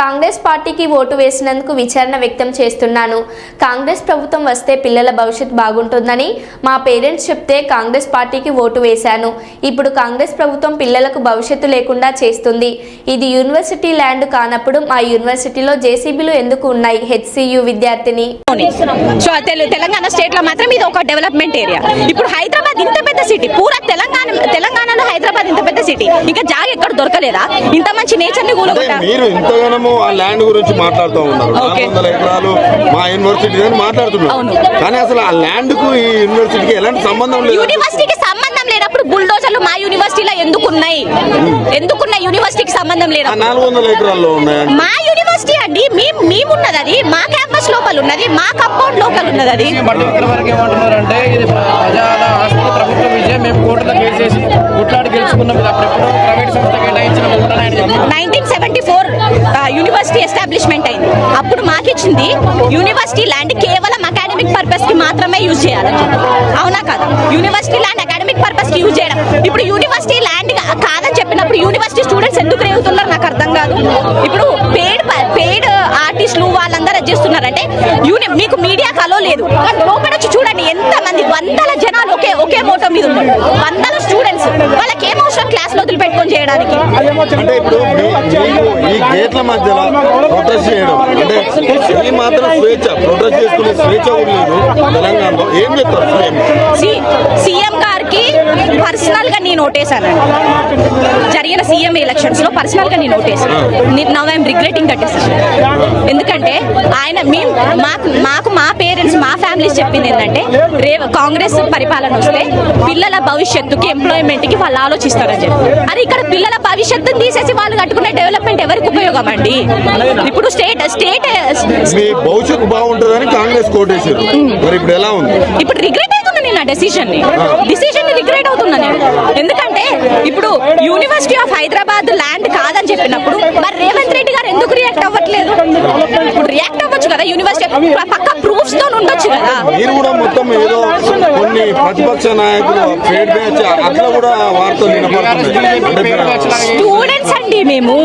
కాంగ్రెస్ పార్టీకి ఓటు వేసినందుకు విచారణ వ్యక్తం చేస్తున్నాను. కాంగ్రెస్ ప్రభుత్వం వస్తే పిల్లల భవిష్యత్తు బాగుంటుందని మా పేరెంట్స్ చెప్తే కాంగ్రెస్ పార్టీకి ఓటు వేశాను. ఇప్పుడు కాంగ్రెస్ ప్రభుత్వం పిల్లలకు భవిష్యత్తు లేకుండా చేస్తుంది. ఇది యూనివర్సిటీ ల్యాండ్ కానప్పుడు మా యూనివర్సిటీలో జేసీబీలు ఎందుకు ఉన్నాయి? హెచ్సియు విద్యార్థిని. తెలంగాణ స్టేట్ లో మాత్రం ఇది ఒక డెవలప్మెంట్ ఏరియా. ఇప్పుడు హైదరాబాద్ ఇంత పెద్ద సిటీ, పూరా తెలంగాణలో హైదరాబాద్ ఇంత పెద్ద సిటీ, ఇంకా జాగ ఎక్కడ దొరకలేదా? ఇంత మంచి నేచర్ ని మీరు ఇంతగానో ఆ ల్యాండ్ గురించి మాట్లాడుతూ ఉన్నారు. 400 ఎకరాలు మా యూనివర్సిటీ అని మాట్లాడుతున్నారు. కానీ అసలు ఆ ల్యాండ్ కు ఈ యూనివర్సిటీకి ఎలాంటి సంబంధం లేదు. యూనివర్సిటీకి సంబంధం లేనప్పుడు బుల్డోజర్లు మా యూనివర్సిటీలో ఎందుకున్నాయి? యూనివర్సిటీకి సంబంధం లేదు. 400 ఎకరాల్లో ఉన్నాయి. మా యూనివర్సిటీ అండి, మేమున్నది అది మా క్యాంపస్ లోపల ఉన్నది, మా కంపౌండ్ లోపల ఉన్నది. అది ఏమంటున్నారంటే ఇది ప్రజల ఆస్తి, ప్రభుత్వ విజయం, మేము కోర్టులో కేసేసి కొట్లాడి గెలుచుకున్నాం. అప్పుడెప్పుడు ప్రైవేట్ సంస్థ కేటాయించిన 1974 యూనివర్సిటీ ఎస్టాబ్లిష్మెంట్ అయింది. అప్పుడు మాకిచ్చింది యూనివర్సిటీ ల్యాండ్ కేవలం అకాడమిక్ పర్పస్ కి మాత్రమే యూజ్ చేయాలని. అవునా కదా? యూనివర్సిటీ ల్యాండ్ అకాడమిక్ పర్పస్ కి యూజ్ చేయడం. ఇప్పుడు యూనివర్సిటీ ల్యాండ్ కాదని చెప్పినప్పుడు యూనివర్సిటీ స్టూడెంట్స్ ఎందుకు రేగుతున్నారు నాకు అర్థం కాదు. ఇప్పుడు పెయిడ్ ఆర్టిస్టులు వాళ్ళందరూ చేస్తున్నారంటే మీకు మీడియా కలో లేదు. లోపల వచ్చి చూడండి ఎంత మంది, వందల జనాలు ఒకే మోటో మీద ఉన్నారు. వందల స్టూడెంట్స్, వాళ్ళకి ఏం అవసరం క్లాస్ లో వదిలిపెట్టుకొని చేయడానికి? అంటే ఇప్పుడు ఈ గేట్ల మధ్యలో ప్రొటెస్ట్ చేయడం అంటే ఈ మాత్రం స్వేచ్ఛ, ప్రొటెస్ట్ చేసుకునే స్వేచ్ఛ లేదు తెలంగాణలో. ఏం చెప్తారు? సీఎం గారికి పర్సనల్ గా నేను ఓటేసానండి. జరిగిన సీఎం ఎలక్షన్స్ లో పర్సనల్ గా నేను ఓటేసాను. Now I'm regretting that decision. ఎందుకంటే ఆయన మాకు మా పేరెంట్స్, మా ఫ్యామిలీస్ చెప్పింది ఏంటంటే కాంగ్రెస్ పరిపాలన వస్తే పిల్లల భవిష్యత్తుకి, ఎంప్లాయ్మెంట్ కి వాళ్ళు ఆలోచిస్తారని చెప్పి. అది ఇక్కడ పిల్లల భవిష్యత్తుని తీసేసి వాళ్ళు కట్టుకునే డెవలప్మెంట్ ఎవరికి ఉపయోగం అండి? ఇప్పుడు స్టేట్ భవిష్యత్తు బాగుంటుందని కాంగ్రెస్ కోటేశారు. మరి ఇప్పుడు ఎలా ఉంది? ఇప్పుడు రిగ్రెట్ అవుతున్నా నేను ఆ డిసిషన్ ని రిగ్రెట్ అవుతున్నా నేను. ఎందుకంటే ఇప్పుడు యూనివర్సిటీ ఆఫ్ హైదరాబాద్ ల్యాండ్ కాదని చెప్పినప్పుడు మరి రేవంత్ రెడ్డి గారు ఎందుకు రియాక్ట్ అవ్వట్లేదు? ఇప్పుడు రియాక్ట్ అవ్వచ్చు కదా, యూనివర్సిటీ పక్క ప్రూఫ్స్ తో ఉండొచ్చు కదా. మీరు కూడా మొత్తం ఏదో కొన్ని ప్రతిపక్ష నాయకులు ఫేడ్ బ్యాచ్ అట్లా కూడా వార్తలు వినపడుతున్నాయి. స్టూడెంట్స్ అండి మేము